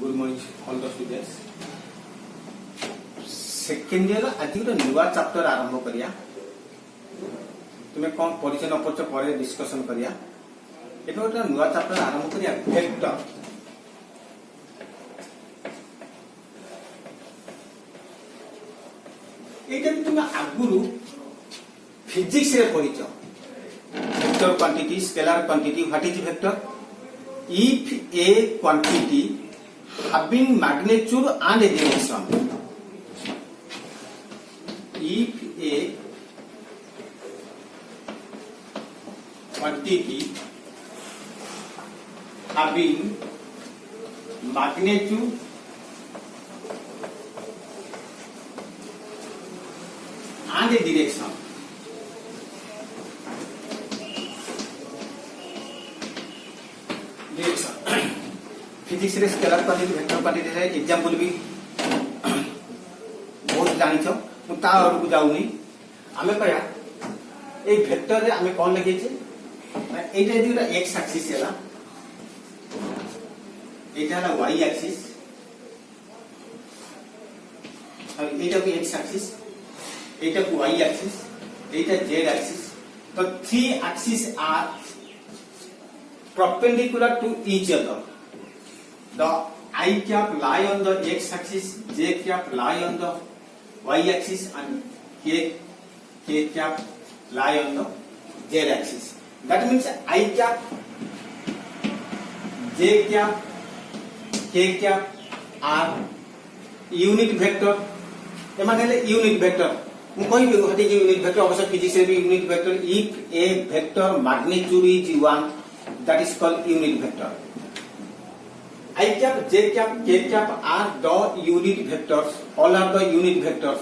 Good morning, all the students. Second year आज गोटे नुआ चैप्टर आरंभ करिया तुम्हें कौन परिचय न पड़छ पर डिस्कशन करिया एबे गोटे नुआ चैप्टर आरंभ करिया वेक्टर एटा भी तुम आगुरु फिजिक्स रे पढिछ vector quantity scalar quantity what is vector if a quantity having magnitude and direction if a quantity having magnitude and direction physics रे स्केलर क्वांटिटी वेक्टर क्वांटिटी रे एग्जांपल भी बहुत जानिछ मु ता और को जाउनी हमें कहया ए वेक्टर रे हमें कोन लगे छे एटा दिटा एक्स एक्सिस हैला एटा ला वाई एक्सिस और एटा को एक्स एक्सिस एटा को वाई एक्सिस एटा जेड एक्सिस तो three axis are perpendicular to each other. The I cap lie on the x axis, j cap lie on the y axis, and k cap lie on the z axis. That means I cap, j cap, k cap are unit vector. एमा कहले unit vector. मु कहि हटे जे unit vector अवश्य physics रे भी unit vector if a vector magnitude is 1 that is called unit vector. I cap, j cap, k cap are the unit vectors. All are the unit vectors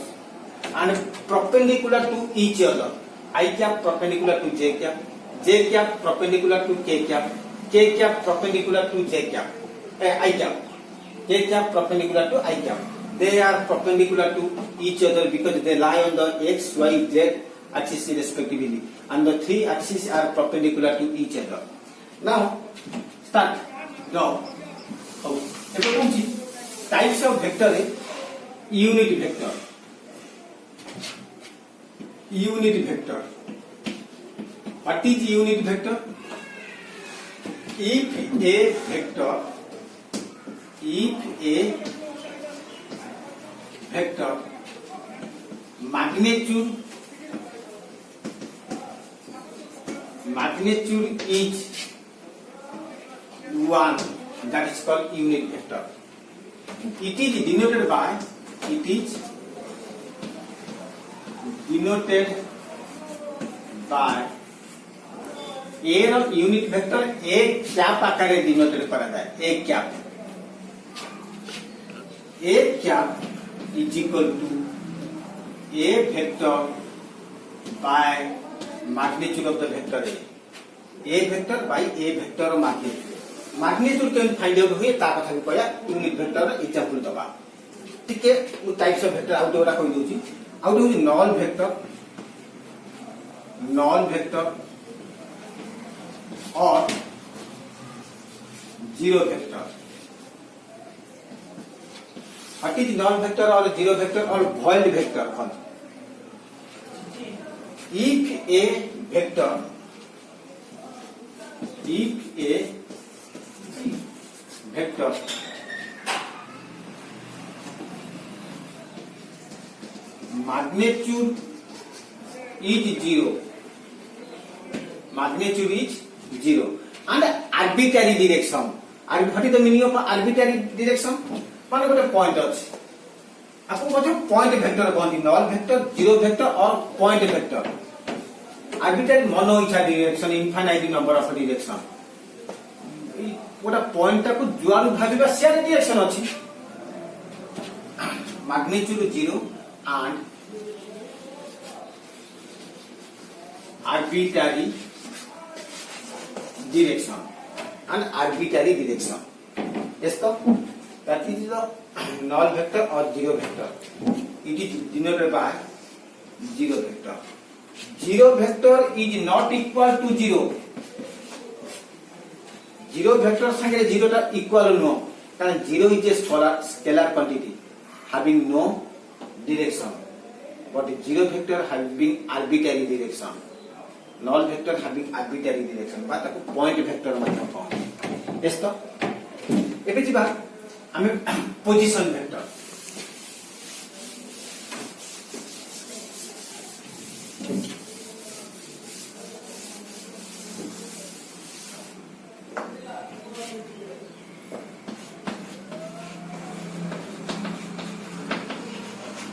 and perpendicular to each other. I cap perpendicular to j cap perpendicular to k cap perpendicular to j cap. I cap, k cap perpendicular to I cap. They are perpendicular to each other because they lie on the x, y, z axis respectively, and the three axes are perpendicular to each other. Now start. Now, ଏବେ କହୁଛି types of vector ରେ unit vector. Unit vector. What is unit vector? If a vector magnitude is 1, that is called unit vector. It is denoted by a of unit vector a cap आकार में denoted करा जाए a cap is equal to a vector by magnitude of the vector a vector by a vector magnitude. Magnitude के find out हुए ता कथा भी कहया unit vector example दबा ठीके उ टाइप्स ऑफ वेक्टर आउट ओरा कहि दोची आउट होची नल वेक्टर और zero vector. What is null vector और जीरो वेक्टर और वॉइड वेक्टर कौन if a vector magnitude is 0 and arbitrary direction. What is the meaning of arbitrary direction? माने गोटे पॉइंट अछि आपको कहते पॉइंट वेक्टर कहती नल वेक्टर जीरो वेक्टर और पॉइंट वेक्टर. आर्बिट्रेरी मनो इच्छा direction infinite number of direction गोटा पॉइंट को जुआलु भाबिबा से डायरेक्शन अछि magnitude 0 and arbitrary direction. Yes, so that is the null vector or zero vector. It is denoted by zero vector. Zero vector is not equal to 0. Zero vector संगे zero टा equal no कारण 0 is a scalar quantity having no direction, but 0 vector having arbitrary direction, null vector having arbitrary direction बा ताको point vector माध्यम कहते S तो एबे जिबा हमें position vector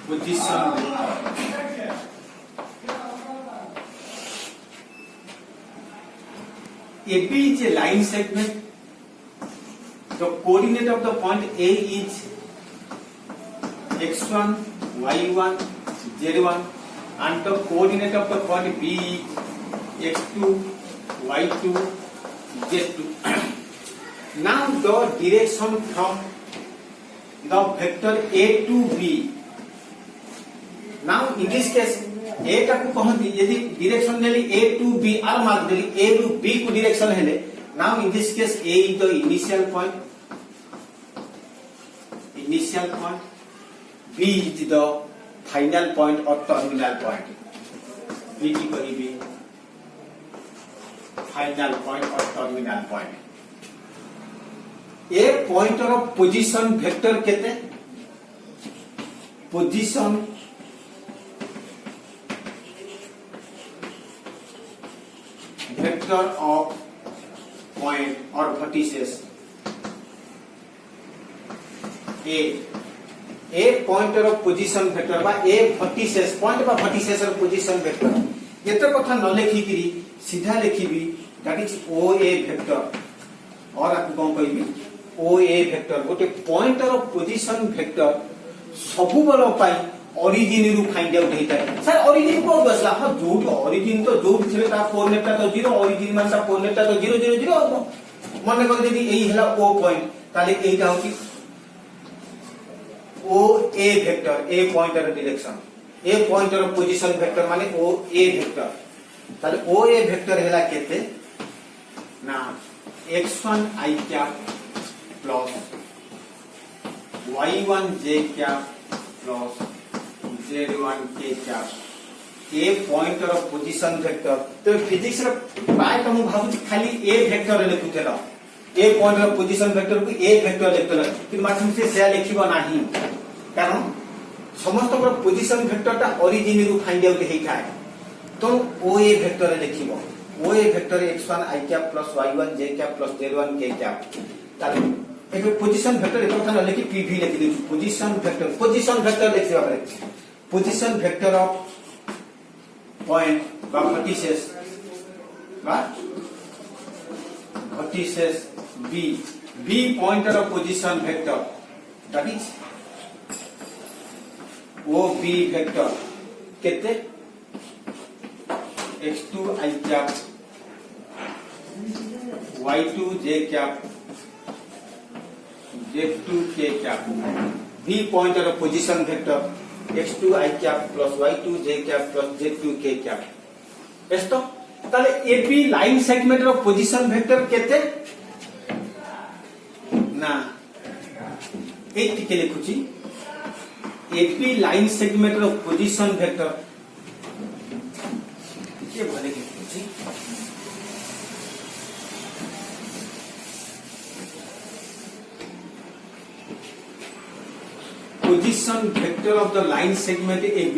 position AB is a line segment. The coordinate of the point A is x1, y1, z1, and the coordinate of the point B is x2, y2, z2. Now the direction from the vector A to B. Now in this case A टाकू कहती यदि direction नेली A to B arrow mark देली A to B को direction हेले. Now in this case A is the initial point, B is the final point or terminal point. B की करीबी final point or terminal point. A pointer of position vector केते position vector of point or vertices A pointer of position vector बा A vertices point बा vertices और position vector एतर कथा न लिखी करी सीधा लिखिबी that is OA vector और आपको कौन कहबी OA vector गोटे pointer of position vector सबु बल पाई ओरिजिन रु फाइंड आउट हेता सर ओरिजिन को बसला हां जो ओरिजिन तो जो थिले ता कोऑर्डिनेट ता तो 0 ओरिजिन मान ता कोऑर्डिनेट ता तो 0 0 0 मन कर यदि एही हला ओ पॉइंट ताले एटा होती ओ ए वेक्टर ए पॉइंटर डायरेक्शन ए पॉइंटर ऑफ पोजीशन वेक्टर माने ओ ए वेक्टर ताले ओ ए वेक्टर हेला केते ना x1 i cap plus y1 j cap plus z1 k cap A पॉइंटर ऑफ पोजीशन वेक्टर तो फिजिक्स रे प्राय तो हम भाबुची खाली ए वेक्टर लिखुतेला ए पॉइंटर ऑफ पोजीशन वेक्टर को ए वेक्टर लिखतेला कि माध्यम से से लिखिबो नाही कारण समस्त पोजीशन वेक्टर ता ओरिजिन रु फाइंड आउट हेई थाए तो ओ ए वेक्टर लिखिबो O A vector x1 i cap plus y1 j cap plus z1 k cap ताले एबे पोजीशन वेक्टर एतो था लिखि pv लिखि दे पोजीशन वेक्टर लिखिबा परे position vector of point by vertices B pointer of position vector that is OB vector केते x2 i cap y2 j cap z2 k cap B pointer of position vector x2 i cap plus y2 j cap plus z2 k cap एस्तो ताले AB line segment रो position vector केते ना एति के लिखुची AB line segment रो position vector के भले लिखुची position vector of the line segment AB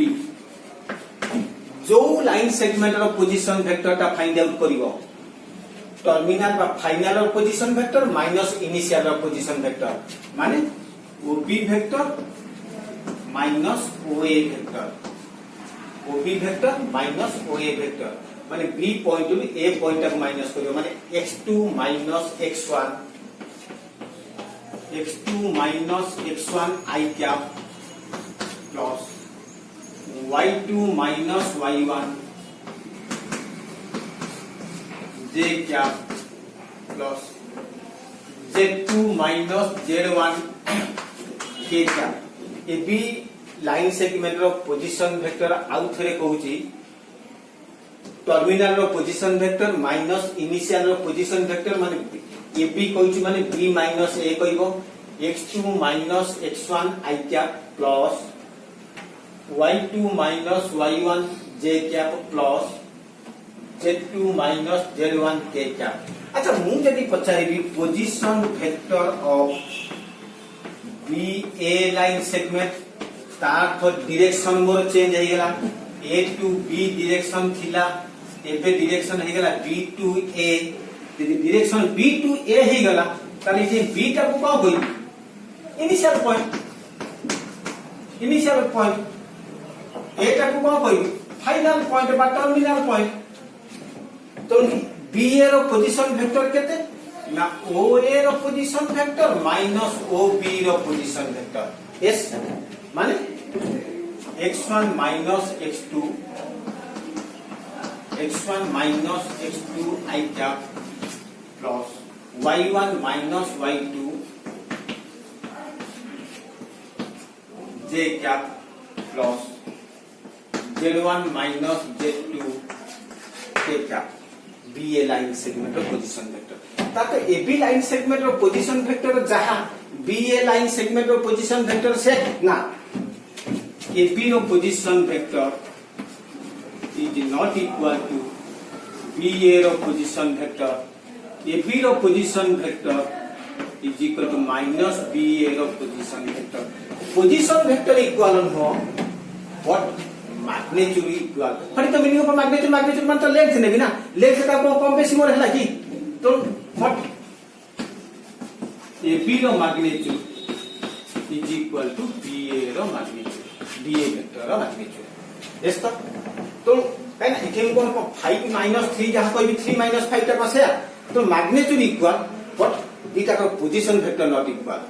जो लाइन सेगमेंट रो पोजीशन वेक्टर ता फाइंड आउट करिवो टर्मिनल बा फाइनल रो पोजीशन वेक्टर माइनस इनिशियल रो पोजीशन वेक्टर माने OB vector minus OA vector OB vector minus OA vector माने B point to A point तक माइनस करिवो माने x2 minus x1 i cap plus y2 minus y1 j cap plus z2 minus z1 k cap A B line segment रो position vector आउ थरे कहूची terminal रो position vector minus initial रो position vector माने A B कहूची माने b minus a कहइबो x2 minus x1 I cap plus y2 minus y1 j cap plus z2 minus z1 k cap। अच्छा मु जदि पचारिबी position vector of B A line segment तार तो direction मोर change हो गला ए to be direction थिला एबे डायरेक्शन हो गला बी टू ए यदि डायरेक्शन बी टू ए हो गला ताले जे बी टा को कोन होई इनिशियल पॉइंट ए टा को कोन होई फाइनल पॉइंट बा टर्मिनल पॉइंट। तो बी ए रो पोजीशन वेक्टर केते ना ओ ए रो position vector minus O B रो पोजीशन वेक्टर एस माने x1 minus x2 I cap plus y1 minus y2 j cap plus z1 minus z2 k cap B A line segment रो position vector ताते A B line segment रो position vector जहां B A line segment रो position vector से ना A B रो position vector is not equal to B A रो position vector A B रो position vector is equal to minus B A रो position vector. Position वेक्टर इक्वल हो व्हाट मैग्नीट्यूड इक्वल फरी तो मीनिंग ऑफ मैग्नीट्यूड मान तो लेंथ नेबी ना लेंथ का कम बेसी मोर हला की तो व्हाट ए बी रो magnitude is equal to B A रो मैग्नीट्यूड डी ए वेक्टर रो मैग्नीट्यूड यस तो काई ना इथे कोन 5 - 3 जहां कोई भी 3 - 5 टा पासे तो मैग्नीट्यूड इक्वल व्हाट बीटा का position vector not equal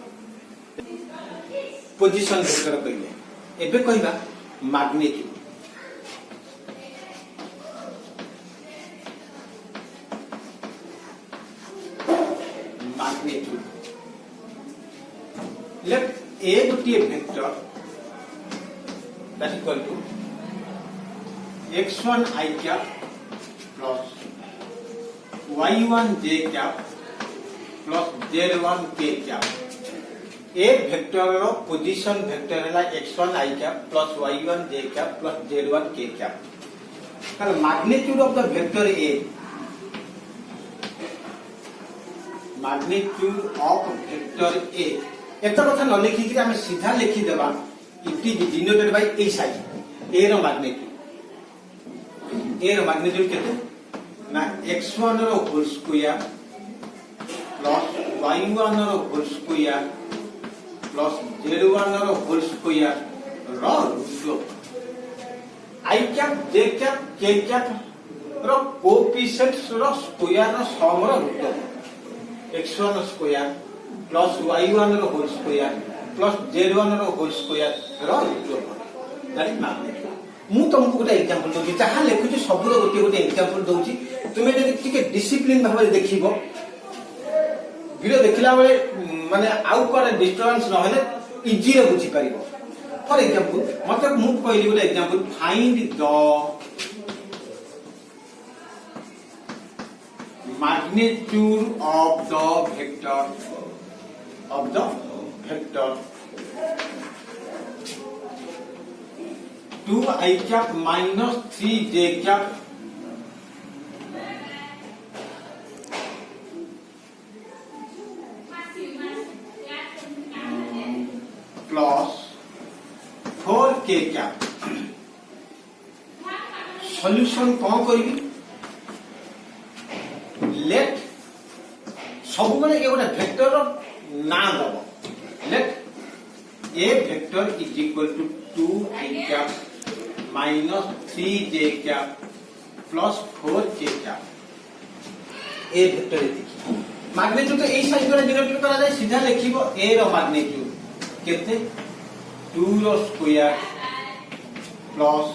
position vector कहले एबे कहबा मैग्नीट्यूड let a गोटे vector that equal to x1 I cap plus y1 j cap plus z1 k cap। A vector row position vector है x1 I cap plus y1 j cap plus z1 k cap। कल magnitude of the vector a magnitude of vector a एत कथा न लिखि कि हम सीधा लिखि देबा it is denoted by A side A रो मैग्नीट्यूड केते ना x1 रो होल स्क्वायर प्लस y1 रो होल स्क्वायर प्लस z1 रो होल स्क्वायर रो root I cap j cap k cap रो कोएफिशिएंट्स रो स्क्वायर रो सम रो root x1 square plus y1 रो होल स्क्वायर प्लस z1 रो होल स्क्वायर रो रूट दैट इज मैग्नीट्यूड। मु तुमको गोटे एग्जांपल दोची जहां लिखु छी सब रो गोटे गोटे एग्जांपल दोची तुमे जदि टिके डिसिप्लिन भाबे देखिबो वीडियो देखला बेले माने आउ कोन डिस्टर्बेंस न होले इजी रे बुझी परिबो। फॉर एग्जांपल मतलब मु कहली गोटे example find the magnitude of the vector 2 I cap minus 3 j cap plus 4 k cap। Solution कौन करी लेट सब बेले ए गोटे वेक्टर ना दब let A vector is equal to 2 I cap minus 3 j cap plus 4 k cap। A vector देखि magnitude तो ए side रे डिनोट करा जाय सीधा लिखिबो ए रो मैग्नीट्यूड केते 2 रो स्क्वायर प्लस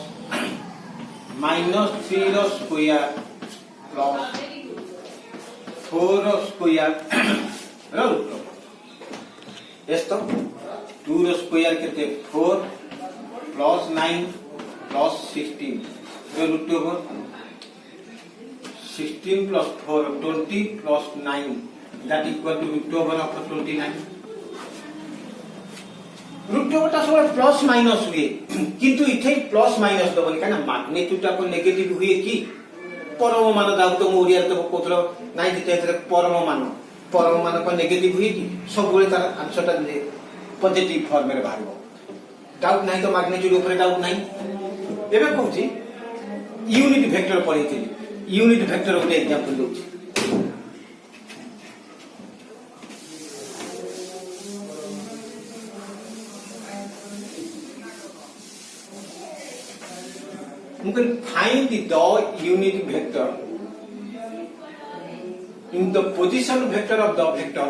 -3 रो स्क्वायर प्लस 4 रो स्क्वायर रो रूट एस तो 2 रो स्क्वायर केते 4 plus 9 plus 16 row root over 16 plus 4 20 plus 9 that equal to root over of 29 রুটওভারটা সবাই প্লাস মাইনাস हुए কিন্তু ইঠেই প্লাস মাইনাস দবনি কারণ ম্যাগনিটিউডটা কোন নেগেটিভ हुए কি পরমাণু দাও তো ওড়িয়ার তো কোতর নাই দিতে পরমাণু কোন নেগেটিভ हुए কি সবগুলো তার আনসারটা দিলে পজিটিভ ফর্মে বাহারিব ডাউট নাই তো ম্যাগনিটিউড উপরে ডাউট নাই এবে কହୁছি ইউনিট ভেক্টর পড়িଥିଲି ইউনিট ভেক্টর ଗୋଟେ example দଉଛି you can find the unit vector in the position vector of the vector.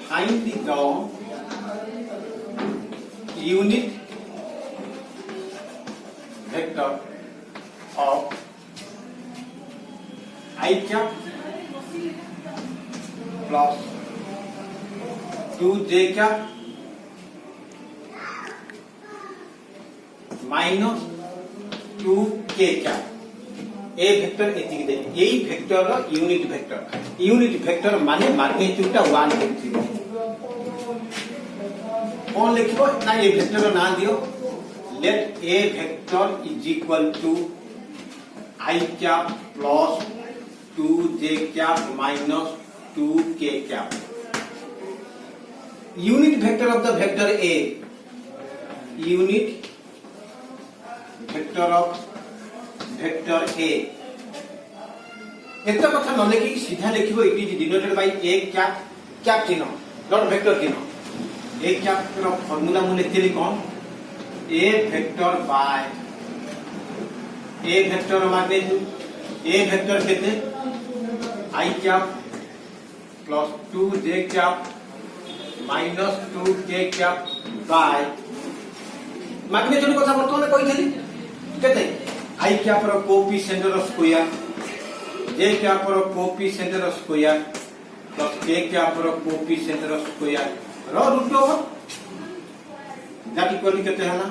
Find the unit vector of I cap plus 2j cap minus 2k cap a vector এতিকি দে এই vector unit vector মানে ম্যাগনিটিউডটা 1 লিখিব কোন লিখিব না এই vector না দিও let a vector is equal to I cap plus 2j cap minus 2k cap unit vector of the vector a unit vector of vector a एत कथा न लिखि सीधा लिखिबो it is denoted by a cap चिन्ह dot vector चिन्ह a cap रो formula मु लिखिली कोन a vector by a vector magnitude a vector केते I cap plus 2j cap minus 2k cap by magnitude कथा बर्तमान कहिथली केते I cap रो कोएफिशिएंट रो स्क्वायर j cap रो कोएफिशिएंट रो स्क्वायर प्लस k cap रो कोएफिशिएंट रो स्क्वायर रो रूट ओवर दैट इक्वल केते हला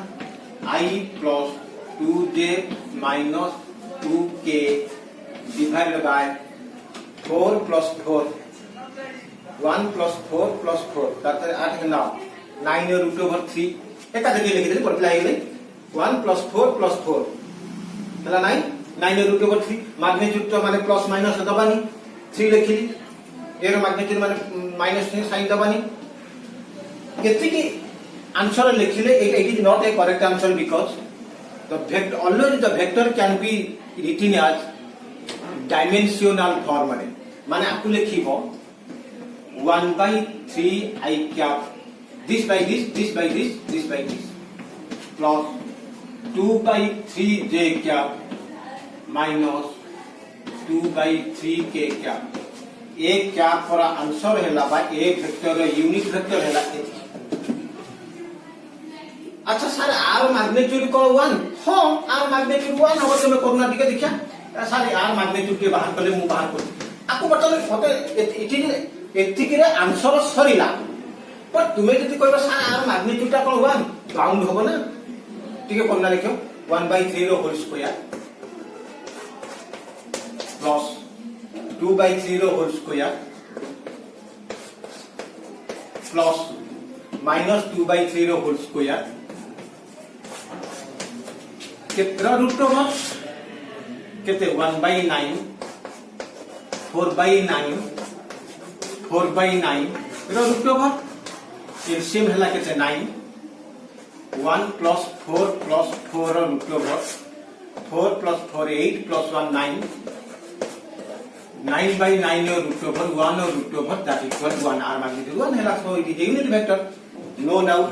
I plus 2j minus 2k divided by 4 plus 4 1 plus 4 plus 4 ताते 8 के नाउ 9 रूट ओवर 3 एका जगह लिखि देली पड़ला आइले 1 plus 4 plus 4 हला 9 रूट ओवर 3 मैग्नीट्यूड तो माने प्लस माइनस दबानी 3 लिखिली एरो मैग्नीट्यूड माने माइनस साइन दबानी केति आंसर लिखिले it is not a correct answer because the vector always the vector can be written as dimensional form माने आपको लिखिबो 1/3 I cap this by this by this by this plus 2/3 j cap minus 2/3 k cap a cap for answer हैला बा a vector unit vector हैला अच्छा sir are magnitude को 1 हां are magnitude 1 हो तुम कोरोना टिके देखिया सर आर मैग्नीट्यूड के बाहर करले मु बाहर कर आपको बतले फटे एतिक रे आंसर सरीला पर तुमे जति कहबा सर आर मैग्नीट्यूड ता को 1 बाउंड होबो ना टिके कोरोना लिखो 1/3 रो होल स्क्वायर प्लस 2/3 रो होल स्क्वायर प्लस माइनस 2/3 रो होल स्क्वायर केतरा रूट ओवर केते 1/9 4/9 4/9 रो रूट ओवर एलसीएम हला केते 9 1 plus 4 plus 4 रो रूट ओवर 4 plus 4 8 plus 1 9 9/9 रो रूट ओवर 1 रो root over that equal 1 r magnitude 1 हला so it is unit vector no doubt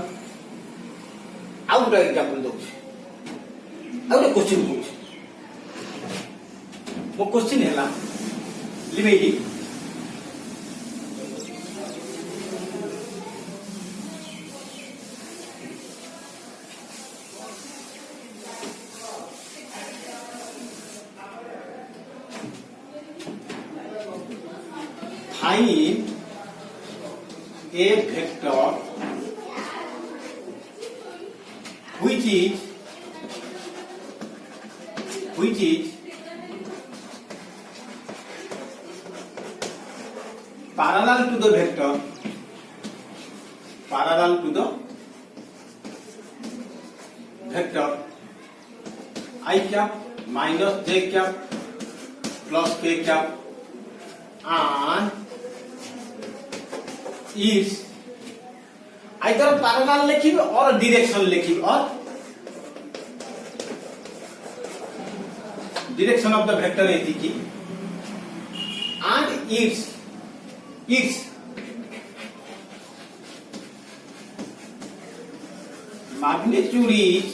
out example दो अब question पूछ वो क्वेश्चन है लिमेडी find a vector which is parallel to the vector parallel to the vector I cap minus j cap plus k cap and is either parallel लिखिबे or direction लिखिबे or direction of the vector एतिकी and its magnitude is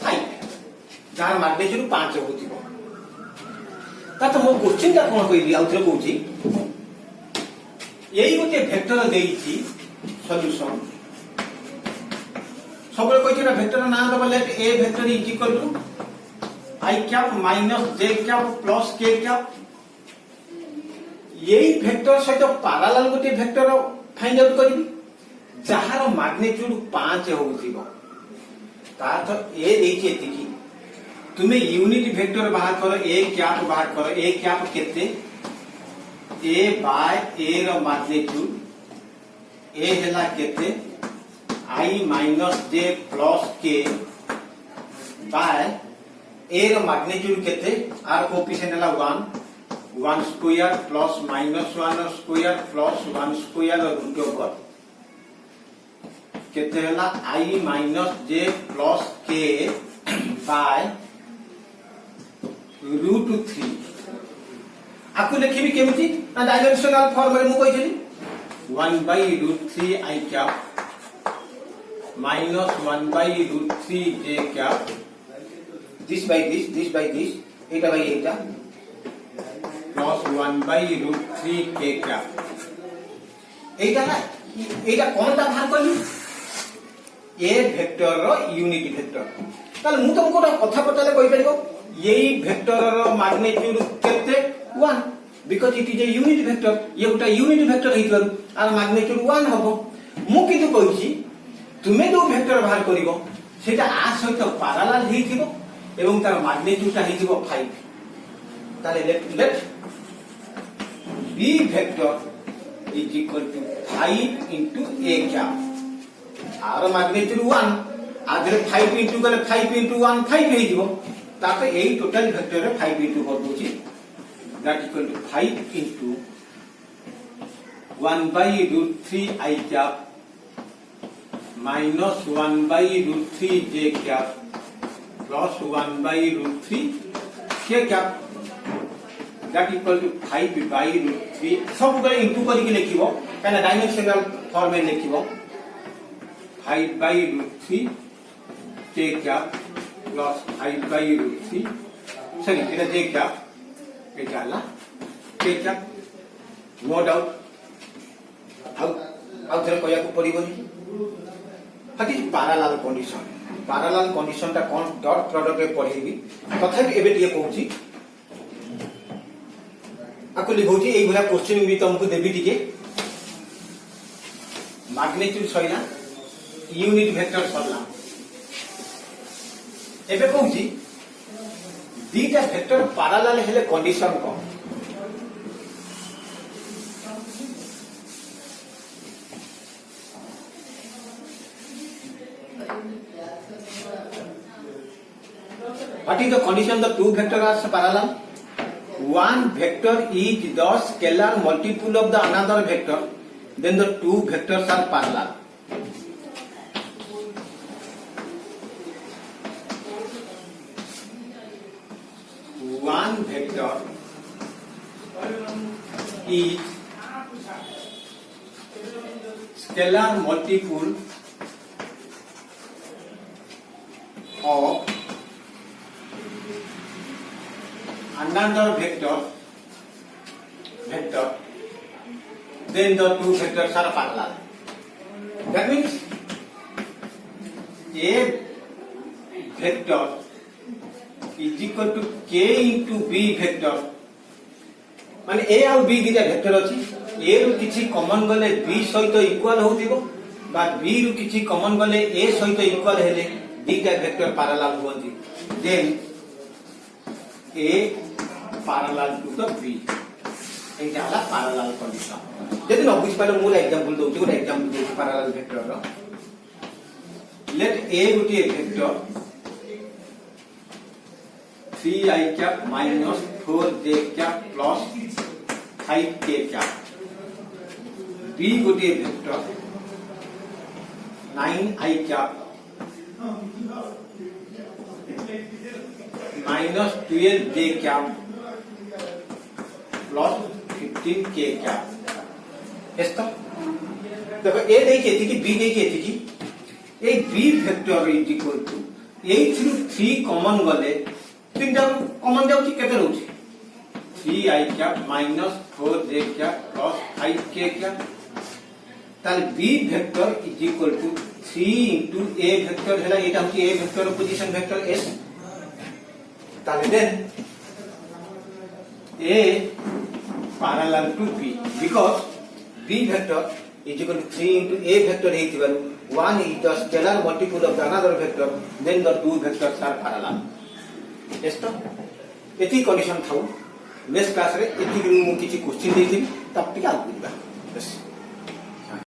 5 jar magnitude 5 होतिबो ता तो मो question का कोन कहबी आउथरे कहूची यही गोटे vector देइची solution सबले कहछि ना vector ना दबा let a vector is equal to I cap minus j cap plus k cap यही वेक्टर सहित पैरेलल गोटे वेक्टर फाइंड आउट करबी जहार मैग्नीट्यूड 5 होउथिबो ता तो a देइछि एतिकी तुमे यूनिट वेक्टर बाहर करो a कैप बाहर करो a कैप केते a बाय a रो मैग्नीट्यूड a हैला केते I minus j plus k by a रो मैग्नीट्यूड केते r कोएफिशिएंट हैला 1 square plus minus 1 square plus 1 square root over केते हैला I minus j plus k by root 3 आकु लिखिबी केमिति ना डायमेंशनल फॉर्म रे मु कहिसली 1 by root 3 I cap minus 1 by root 3 j cap this by this eta by eta plus 1 by root 3 k cap eta ना eta कोनटा बाहर करली a vector रो यूनिट वेक्टर ताले मु तुमको कथा पताले कहि परिबो यही वेक्टर रो मैग्नीट्यूड केते 1 because it is a unit vector ये गोटा यूनिट वेक्टर हेतु आर मैग्नीट्यूड 1 हबो मु किंतु कहिछि तुमे जो वेक्टर बाहर करिवो सेटा आ सहित पैरेलल हेतिबो एवं तार मैग्नीट्यूड ता हेतिबो 5 ताले let b vector is equal to 5 into a cap आर मैग्नीट्यूड 1 आधरे 5 into गले 5 into 1 5 हेजिवो ताके एई टोटल वेक्टर रे 5 into कर दोछि that equal to 5 into 1 by root 3 I cap minus 1 by root 3 j cap plus 1 by root 3 k cap that equal to 5 by root 3 सब गले into करिके लिखिबो काना डायमेंशनल फॉर्म में लिखिबो 5 by root 3 k cap plus 5 by root 3 sorry Etah j cap एटाला के क्या no doubt आउ थरे कहया को पड़िबोनी हति पैरेलल कंडीशन ता कोन डॉट प्रोडक्ट रे पढेबी तथापि एबे टिए कहूची आकु लिखौची एई भला क्वेश्चन भी तुमको देबी टिके मैग्नीट्यूड सइला यूनिट वेक्टर सरला एबे कहूची दीटा वेक्टर पैरेलल हेले कंडीशन को What is the condition? The two vectors are parallel. One vector is the scalar multiple of the another vector. Then the two vectors are parallel. One vector is scalar multiple of another vector, then the two vectors are parallel. That means a vector is equal to k into b vector. माने a और b दिटा vector अछि a रु किछि common गले b सहित equal होतिबो बा b रु किछि कॉमन गले a सहित इक्वल हेले दिटा वेक्टर पैरेलल होती then a parallel to the b एटा हला पैरेलल कंडीशन यदि न बुझ पाले मोर एग्जांपल दउछि गोटे example दउछि parallel vector ro let A gotie vector 3i cap minus 4j cap plus 5k cap B gotie vector 9i cap minus 12j cap plus 15k cap एस्तो देखो a देखिए थी कि बी देखिए थी कि a b vector is equal to a through 3 common गले तीनटा कॉमन जाउची केते रहउची 3i cap minus 4j cap plus 5k cap ताले b vector is equal to 3 into a vector हैला एटा होची a vector position vector s ताले then a parallel to b because b vector is equal to 3 into a vector ହେଇଥିବାରୁ 1 is the scalar multiple of the another vector then the two vectors are parallel ଏsto ଏତି condition थाउ next class रे एति मु किछि question देइथिबि तब टिका आगु दिबा बस